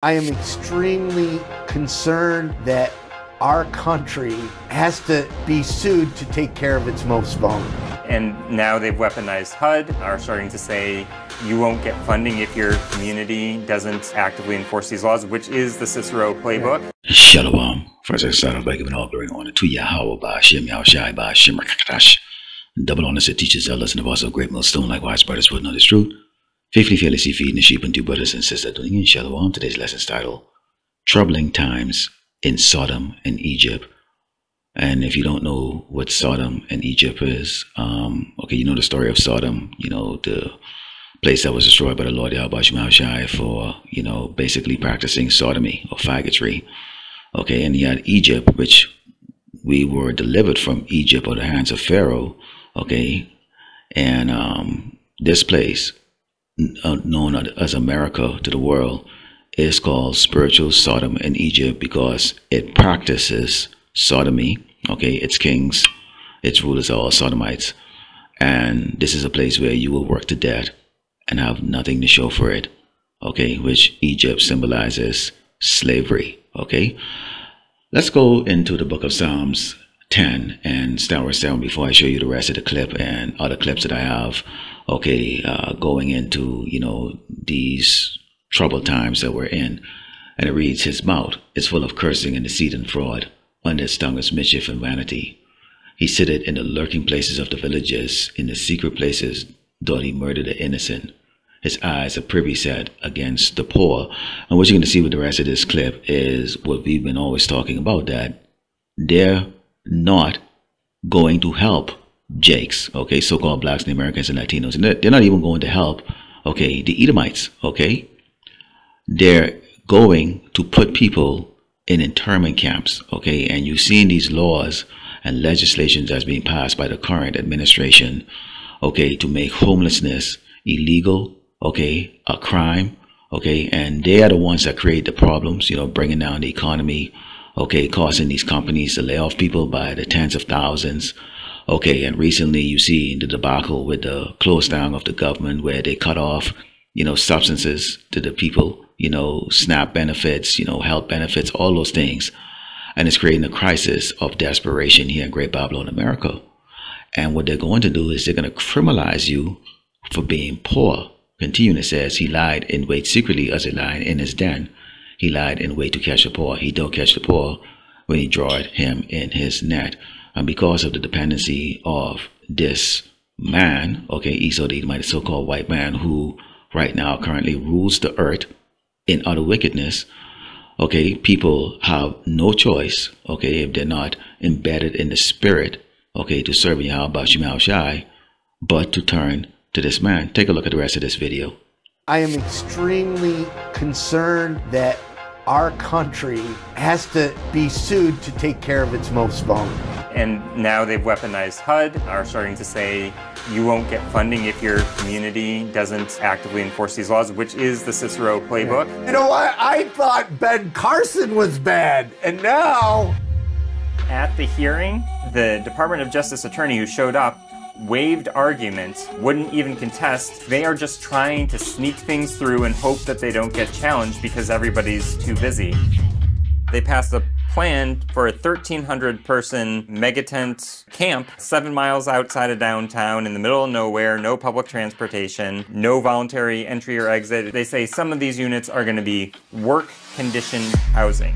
I am extremely concerned that our country has to be sued to take care of its most vulnerable. And now they've weaponized HUD, are starting to say you won't get funding if your community doesn't actively enforce these laws, which is the Cicero playbook. Shalom. First, I start off by giving all glory and honor to Yahweh, Ba'ashem, Yahushai, Ba'ashem, Rakatash. Double honor to teachers, elders, and the boss of great millstone, likewise, brothers, would know this truth. Faithfully, fearlessly feeding the sheep and two brothers and sisters doing in Shalom. Today's lesson is titled Troubling Times in Sodom and Egypt. And if you don't know what Sodom and Egypt is, okay, you know the story of Sodom, you know, the place that was destroyed by the Lord Yahushai for, you know, basically practicing sodomy or faggotry. Okay, and you had Egypt, which we were delivered from Egypt or the hands of Pharaoh. Okay, and this place, known as America to the world, is called spiritual Sodom and Egypt because it practices sodomy. Okay, its kings, its rulers are all sodomites, and this is a place where you will work to death and have nothing to show for it. Okay, which Egypt symbolizes slavery. Okay, let's go into the book of Psalms 10 and start with 7 before I show you the rest of the clip and other clips that I have. Okay, going into, you know, these troubled times that we're in. And it reads, his mouth is full of cursing and deceit and fraud. Under his tongue is mischief and vanity. He sitteth in the lurking places of the villages. In the secret places doth he murder the innocent. His eyes are privy set against the poor. And what you're going to see with the rest of this clip is what we've been always talking about, that they're not going to help Jakes, okay, so-called blacks and Americans and Latinos. And they're not even going to help, okay, the Edomites, okay. They're going to put people in internment camps, okay. And you've seen these laws and legislations that's being passed by the current administration, okay, to make homelessness illegal, okay, a crime, okay. And they are the ones that create the problems, you know, bringing down the economy, okay, causing these companies to lay off people by the tens of thousands. Okay, and recently you see the debacle with the close down of the government where they cut off, you know, substances to the people, you know, SNAP benefits, you know, health benefits, all those things. And it's creating a crisis of desperation here in Great Babylon, America. And what they're going to do is they're going to criminalize you for being poor. Continuing, it says, he lied in wait secretly as a lion in his den. He lied in wait to catch the poor. He don't catch the poor when he draweth him in his net. And because of the dependency of this man, okay, Esau the Edomite, so-called white man, who right now currently rules the earth in utter wickedness, okay, people have no choice, okay, if they're not embedded in the spirit, okay, to serve Yahweh Shai, but to turn to this man. Take a look at the rest of this video. I am extremely concerned that our country has to be sued to take care of its most vulnerable. And now they've weaponized HUD, are starting to say you won't get funding if your community doesn't actively enforce these laws, which is the Cicero playbook. You know, I thought Ben Carson was bad, and now... At the hearing, the Department of Justice attorney who showed up waived argument, wouldn't even contest. They are just trying to sneak things through and hope that they don't get challenged because everybody's too busy. They passed a plan for a 1,300 person megatent camp 7 miles outside of downtown in the middle of nowhere, no public transportation, no voluntary entry or exit. They say some of these units are going to be work conditioned housing,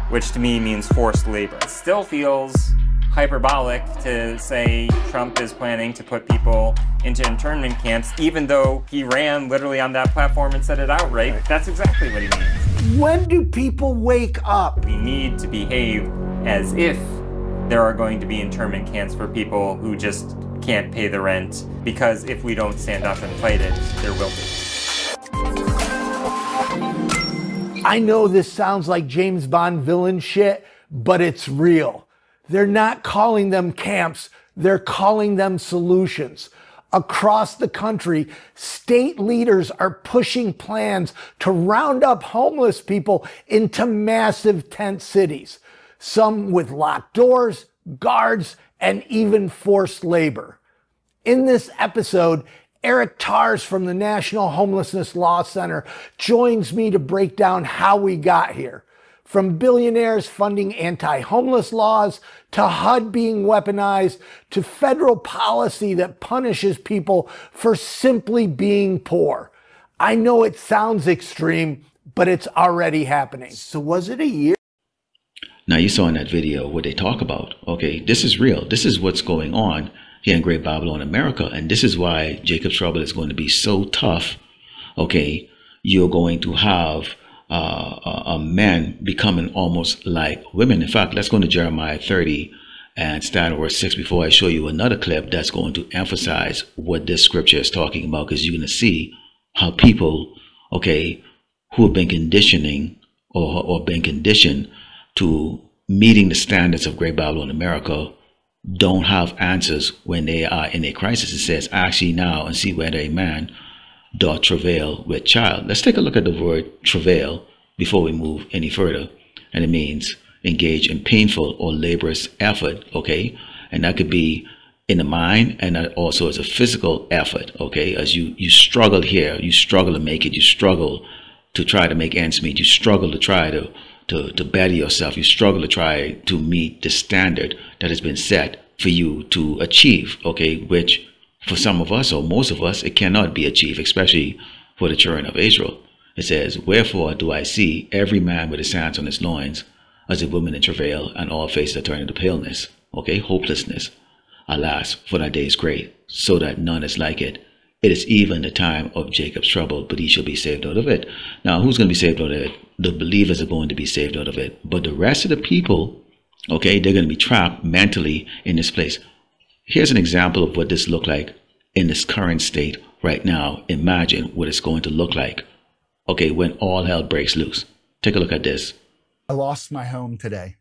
which to me means forced labor. It still feels hyperbolic to say Trump is planning to put people into internment camps, even though he ran literally on that platform and said it outright. That's exactly what he means. When do people wake up? We need to behave as if there are going to be internment camps for people who just can't pay the rent, because if we don't stand up and fight it, there will be. I know this sounds like James Bond villain shit, but it's real. They're not calling them camps, they're calling them solutions. Across the country, state leaders are pushing plans to round up homeless people into massive tent cities, some with locked doors, guards, and even forced labor. In this episode, Eric Tars from the National Homelessness Law Center joins me to break down how we got here. From billionaires funding anti-homeless laws, to HUD being weaponized, to federal policy that punishes people for simply being poor. I know it sounds extreme, but it's already happening. So was it a year? Now you saw in that video what they talk about. Okay, this is real. This is what's going on here in Great Babylon, America. And this is why Jacob's trouble is going to be so tough. Okay, you're going to have men becoming almost like women. In fact, let's go to Jeremiah 30 and start at verse 6 before I show you another clip that's going to emphasize what this scripture is talking about, because you're going to see how people, okay, who have been conditioning or been conditioned to meeting the standards of Great Babylon, America, don't have answers when they are in a crisis. It says, ask ye now and see whether a man doth travail with child. Let's take a look at the word travail before we move any further. And it means engage in painful or laborious effort, okay? And that could be in the mind, and that also is a physical effort, okay? As you struggle here, you struggle to make it, you struggle to try to make ends meet, you struggle to try to better yourself, you struggle to try to meet the standard that has been set for you to achieve, okay? Which for some of us, or most of us, it cannot be achieved, especially for the children of Israel. It says, wherefore do I see every man with his hands on his loins as a woman in travail, and all faces are turned to paleness, okay? Hopelessness. Alas, for that day is great, so that none is like it. It is even the time of Jacob's trouble, but he shall be saved out of it. Now, who's going to be saved out of it? The believers are going to be saved out of it. But the rest of the people, okay, they're going to be trapped mentally in this place. Here's an example of what this looked like in this current state right now. Imagine what it's going to look like, okay, when all hell breaks loose. Take a look at this. I lost my home today.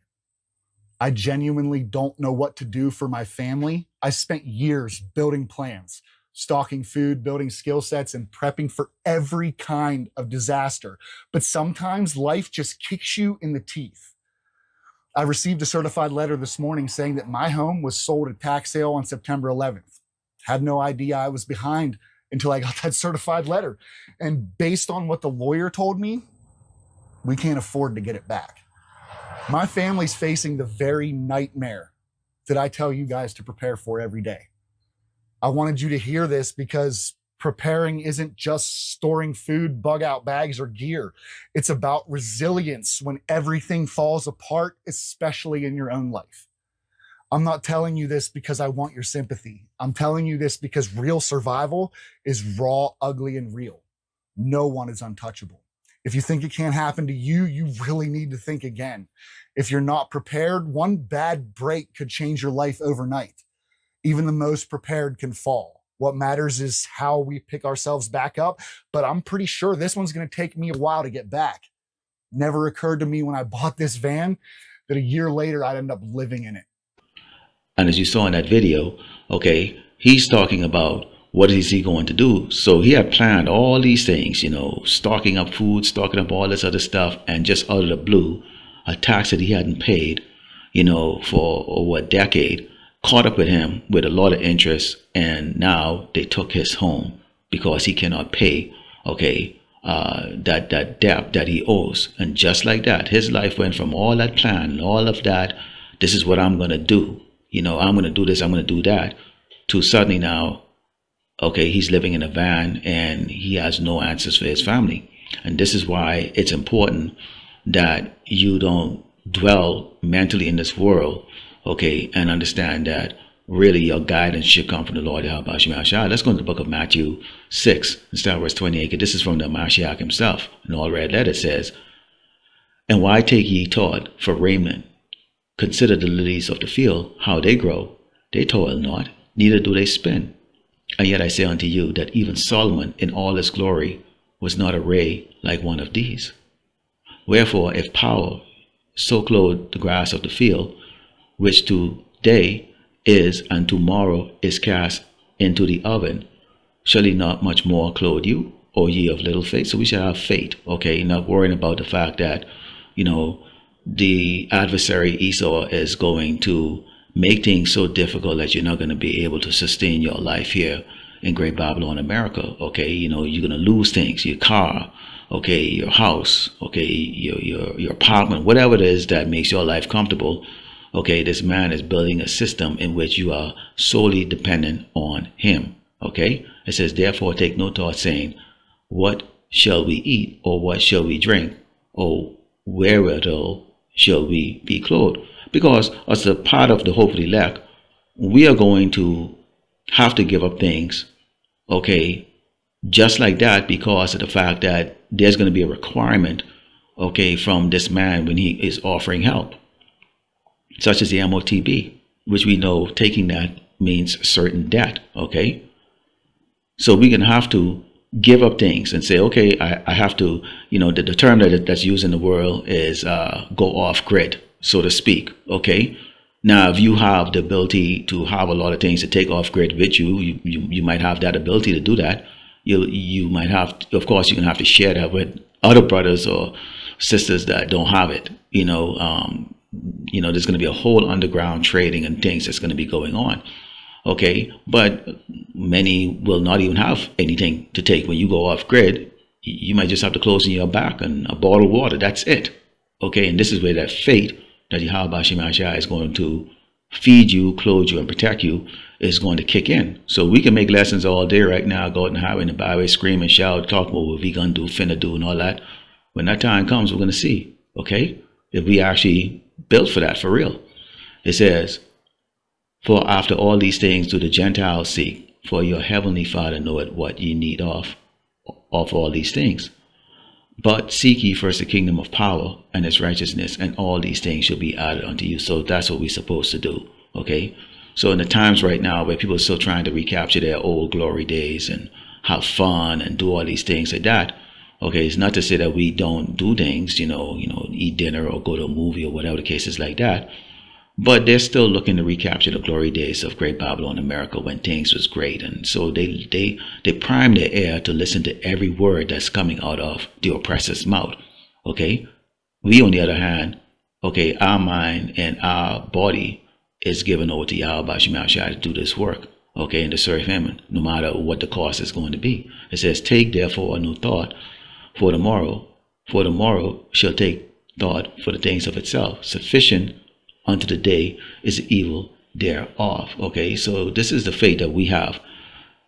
I genuinely don't know what to do for my family. I spent years building plans, stocking food, building skill sets, and prepping for every kind of disaster. But sometimes life just kicks you in the teeth. I received a certified letter this morning saying that my home was sold at tax sale on September 11th. Had no idea I was behind until I got that certified letter. And based on what the lawyer told me, we can't afford to get it back. My family's facing the very nightmare that I tell you guys to prepare for every day. I wanted you to hear this because preparing isn't just storing food, bug out bags, or gear. It's about resilience when everything falls apart, especially in your own life. I'm not telling you this because I want your sympathy. I'm telling you this because real survival is raw, ugly, and real. No one is untouchable. If you think it can't happen to you, you really need to think again. If you're not prepared, one bad break could change your life overnight. Even the most prepared can fall. What matters is how we pick ourselves back up, but I'm pretty sure this one's going to take me a while to get back. Never occurred to me when I bought this van that a year later I'd end up living in it. And as you saw in that video, okay, he's talking about what is he going to do. So he had planned all these things, you know, stocking up food, stocking up all this other stuff, and just out of the blue, a tax that he hadn't paid, you know, for over a decade, caught up with him with a lot of interest, and now they took his home because he cannot pay, okay, that debt that he owes. And just like that, his life went from all that plan and all of that, this is what I'm going to do, you know, I'm going to do this, I'm going to do that, to suddenly now, okay, he's living in a van and he has no answers for his family. And this is why it's important that you don't dwell mentally in this world, okay, and understand that really your guidance should come from the Lord. Let's go to the book of Matthew 6 and start verse 28. This is from the Mashiach himself. In all red letter says, and why take ye thought for raiment? Consider the lilies of the field, how they grow. They toil not, neither do they spin. And yet I say unto you that even Solomon in all his glory was not arrayed like one of these. Wherefore, if power so clothe the grass of the field, which today is and tomorrow is cast into the oven, shall he not much more clothe you, O ye of little faith? So we should have faith, okay, not worrying about the fact that, you know, the adversary Esau is going to make things so difficult that you're not going to be able to sustain your life here in Great Babylon, America. Okay, you know, you're gonna lose things, your car, okay, your house, okay, your apartment, whatever it is that makes your life comfortable. Okay, this man is building a system in which you are solely dependent on him. Okay, it says, therefore take no thought, saying, what shall we eat, or what shall we drink, or wherewithal shall we be clothed? Because as a part of the hope of the elect, we are going to have to give up things, okay, just like that, because of the fact that there's going to be a requirement, okay, from this man when he is offering help, such as the MOTB, which we know taking that means certain debt. Okay, so we're going to have to give up things and say, okay, I have to, you know, the term that's used in the world is go off grid, so to speak. Okay, now if you have the ability to have a lot of things to take off grid with you might have that ability to do that. You might have, of course, you're gonna have to share that with other brothers or sisters that don't have it. You know, there's gonna be a whole underground trading and things that's gonna be going on. Okay, but many will not even have anything to take. When you go off grid, you might just have to close in your back and a bottle of water. That's it. Okay, and this is where that fate that Yahweh Shemashah is going to feed you, clothe you, and protect you is going to kick in. So we can make lessons all day right now, go out in the highway and the byway, scream and shout, talk about what we gonna do, finna do, and all that. When that time comes, we're gonna see. Okay, if we actually built for that for real. It says, for after all these things do the Gentiles seek, for your heavenly Father knoweth what ye need of all these things. But seek ye first the kingdom of power and its righteousness, and all these things shall be added unto you. So that's what we're supposed to do. Okay, so in the times right now where people are still trying to recapture their old glory days and have fun and do all these things like that, okay, it's not to say that we don't do things, you know, eat dinner or go to a movie or whatever the case is like that. But they're still looking to recapture the glory days of Great Babylon, America, when things was great. And so they prime their ear to listen to every word that's coming out of the oppressor's mouth. Okay, we on the other hand, okay, our mind and our body is given over to Yahweh Shemashah to do this work, okay, and to serve him, no matter what the cost is going to be. It says, take therefore a new thought for tomorrow shall take thought for the things of itself. Sufficient unto the day is the evil thereof. Okay, so this is the fate that we have.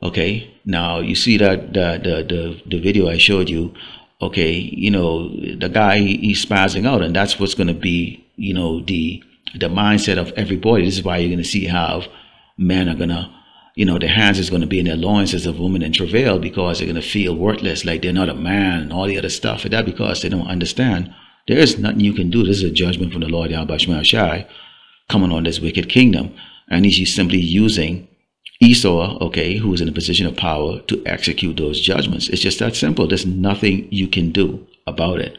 Okay, now you see that the video I showed you, okay, you know, the guy, he's spazzing out, and that's what's going to be, you know, the mindset of everybody. This is why you're going to see how men are going to, you know, their hands is going to be in their loins as a woman in travail, because they're going to feel worthless, like they're not a man and all the other stuff. And that because they don't understand there is nothing you can do. This is a judgment from the Lord Yahweh Shemashah coming on this wicked kingdom, and he's simply using Esau, okay, who is in a position of power, to execute those judgments. It's just that simple. There's nothing you can do about it.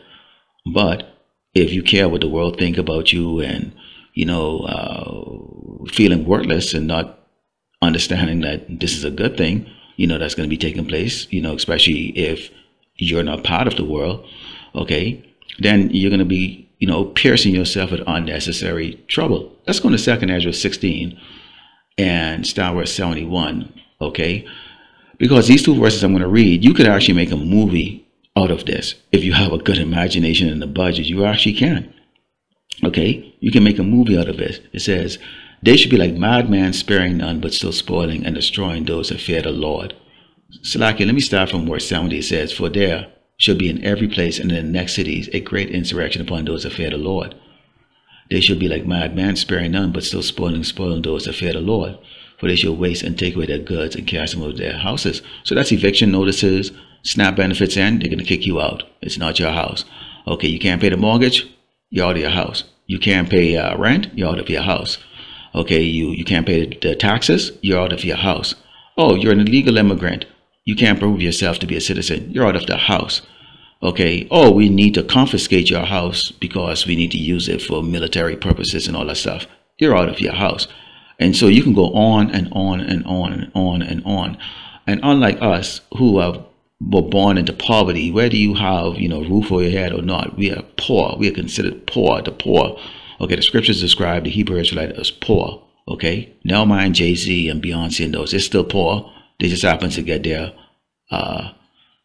But if you care what the world think about you, and you know, feeling worthless and not understanding that this is a good thing, you know, that's going to be taking place, you know, especially if you're not part of the world, okay, then you're going to be, you know, piercing yourself with unnecessary trouble. Let's go to 2 Ezra 16 and start with 71, okay? Because these two verses I'm going to read, you could actually make a movie out of this. If you have a good imagination and a budget, you actually can. Okay, you can make a movie out of it. It says, they should be like madmen, sparing none, but still spoiling and destroying those that fear the Lord. Salaki, let me start from verse 70. It says, for there shall be in every place and in the next cities a great insurrection upon those that fear the Lord. They shall be like madmen, sparing none, but still spoiling those that fear the Lord. For they shall waste and take away their goods and cast them out of their houses. So that's eviction notices, SNAP benefits, and they're going to kick you out. It's not your house. Okay, you can't pay the mortgage, you're out of your house. You can't pay rent, you're out of your house. Okay, you can't pay the taxes, you're out of your house. Oh, you're an illegal immigrant. You can't prove yourself to be a citizen, you're out of the house. Okay, oh, we need to confiscate your house because we need to use it for military purposes and all that stuff. You're out of your house. And so you can go on and on and on and on and on. And unlike us who were born into poverty, whether you have, you know, roof over your head or not, we are poor. We are considered poor, the poor. Okay, the scriptures describe the Hebrew Israelite as poor. Okay, now mind Jay-Z and Beyonce and those, they're still poor. They just happen to get their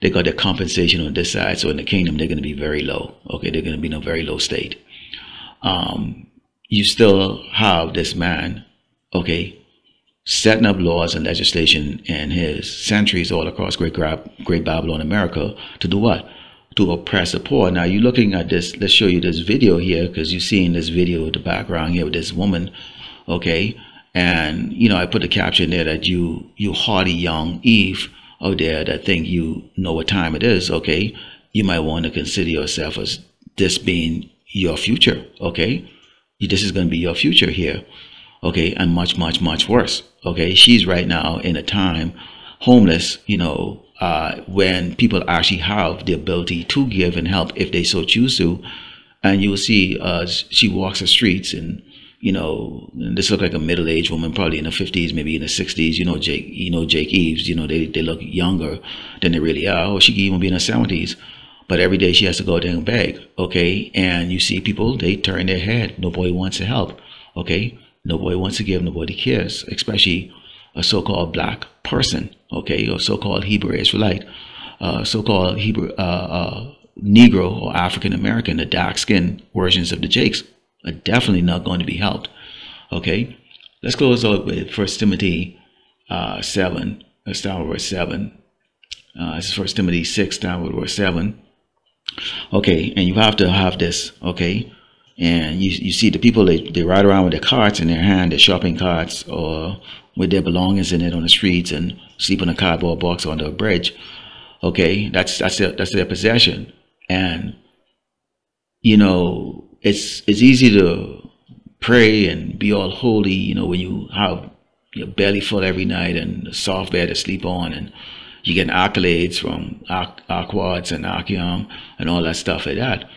they got their compensation on this side. So in the kingdom, they're going to be very low. Okay, they're going to be in a very low state. You still have this man, okay, setting up laws and legislation in his centuries all across Great Babylon, America, to do what? To oppress the poor. Now you're looking at this. Let's show you this video here, because you're seeing this video in the background here with this woman, okay? And you know, I put the caption there that you hardy young Eve out there that think you know what time it is, okay? You might want to consider yourself as this being your future, okay? This is going to be your future here, okay? And much, much, much worse, okay? She's right now in a time homeless, you know, when people actually have the ability to give and help if they so choose to. And you'll see she walks the streets, and you know, this look like a middle-aged woman, probably in the 50s, maybe in the 60s. You know, Jake Eves, you know, they look younger than they really are. Or she could even be in her 70s. But every day she has to go there and beg, okay? And you see people, they turn their head. Nobody wants to help, okay? Nobody wants to give, nobody cares, especially a so-called black person, okay? Or so-called Hebrew Israelite, so-called Hebrew Negro or African American, the dark-skinned versions of the Jakes are definitely not going to be helped, okay? Let's close out with 1 Timothy 7, let's start with verse 7. This is 1 Timothy 6, down with verse 7. Okay, and you have to have this, okay? And you see the people, they ride around with their carts in their hand, their shopping carts, or with their belongings in it on the streets, and sleep on a cardboard box under a bridge. Okay, that's their possession. And you know, it's easy to pray and be all holy, you know, when you have your belly full every night and a soft bed to sleep on, and you get accolades from Aquads and Akiam and all that stuff like that.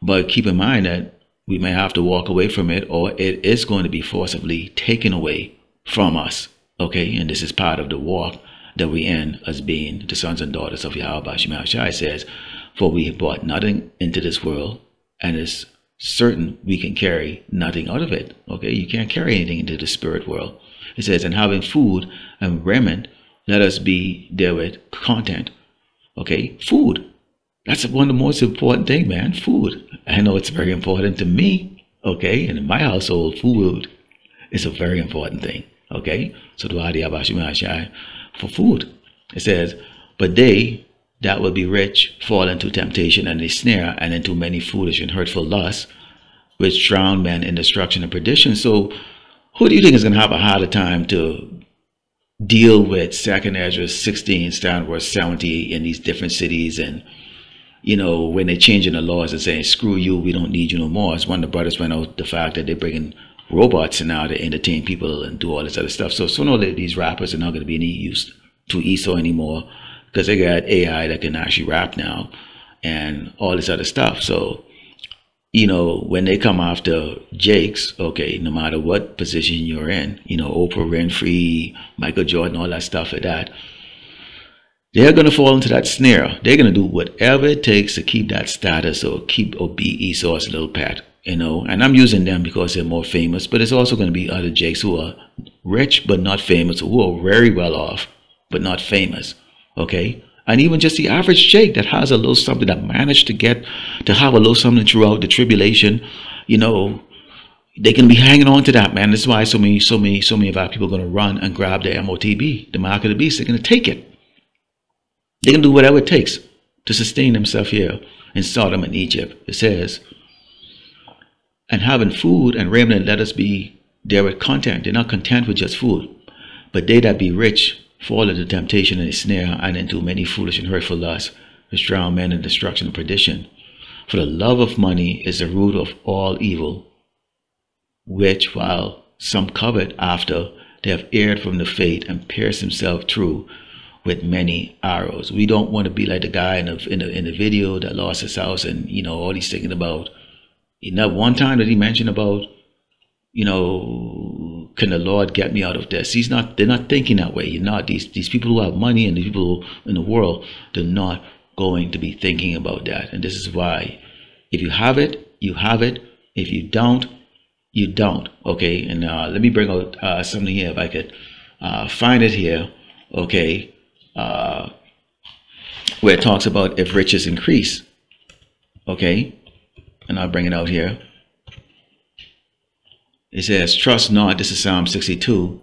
But keep in mind that we may have to walk away from it, or it is going to be forcibly taken away from us. Okay, and this is part of the walk that we in as being the sons and daughters of Yahweh Bashim Shai says, for we have brought nothing into this world, and it's certain we can carry nothing out of it. Okay, you can't carry anything into the spirit world. It says, and having food and raiment, let us be therewith content. Okay, food. That's one of the most important things, man. Food. I know it's very important to me. Okay, and in my household, food is a very important thing. Okay, so for food, it says, but they that will be rich fall into temptation and a snare, and into many foolish and hurtful lusts, which drown men in destruction and perdition. So who do you think is going to have a harder time to deal with 2nd Ezra 16, starting verse 70 in these different cities? And you know, when they're changing the laws and saying, screw you, we don't need you no more. It's one of the brothers went out the fact that they're bringing robots now to entertain people and do all this other stuff. So no, these rappers are not going to be any use to Esau anymore, because they got AI that can actually rap now and all this other stuff. So, you know, when they come after Jakes, okay, no matter what position you're in, you know, Oprah Winfrey, Michael Jordan, all that stuff like that, they're going to fall into that snare. They're going to do whatever it takes to keep that status, or be Esau's little pet, you know. And I'm using them because they're more famous, but it's also going to be other Jakes who are rich but not famous, who are very well off but not famous, okay? And even just the average Jake that has a little something, that managed to get to have a little something throughout the tribulation, you know, they can be hanging on to that, man. That's why so many of our people are going to run and grab the MOTB, the mark of the beast. They're going to take it. They can do whatever it takes to sustain themselves here in Sodom and Egypt. It says, and having food and raiment, let us be therewith content. They're not content with just food. But they that be rich fall into temptation and a snare, and into many foolish and hurtful lusts, which drown men in destruction and perdition. For the love of money is the root of all evil, which while some covet after, they have erred from the faith and pierced himself through with many arrows. We don't want to be like the guy in the video that lost his house, and you know, all he's thinking about, not one time that he mentioned about, you know, can the Lord get me out of this? They're not thinking that way. You're not. These people who have money and the people in the world, they're not going to be thinking about that. And this is why, if you have it, you have it. If you don't, you don't. Okay. And let me bring out something here, if I could find it here. okay, where it talks about if riches increase, okay, and I'll bring it out here. It says, trust not, this is Psalm 62,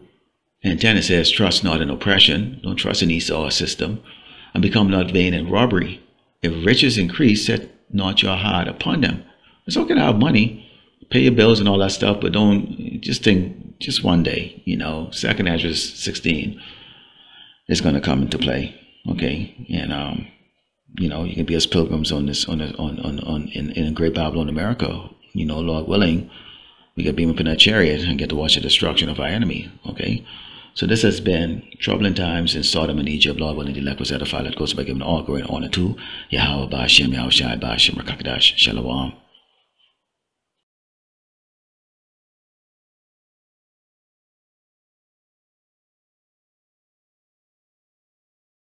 and 10 it says, trust not in oppression, don't trust in Esau's system, and become not vain in robbery. If riches increase, set not your heart upon them. It's okay to have money, pay your bills and all that stuff, but don't just think, just one day, you know, 2nd Ezra 16 is going to come into play, okay? And you know, you can be as pilgrims on this, in Great Babylon, America, you know, Lord willing, we get beam up in that chariot and get to watch the destruction of our enemy, okay? So this has been troubling times in Sodom and Egypt. Lord willing, the elect was edified. Let goes by giving all glory and honor to Yahweh, Ba'ashem, Yahushai, Ba'ashem, Rakakadash, Shalom.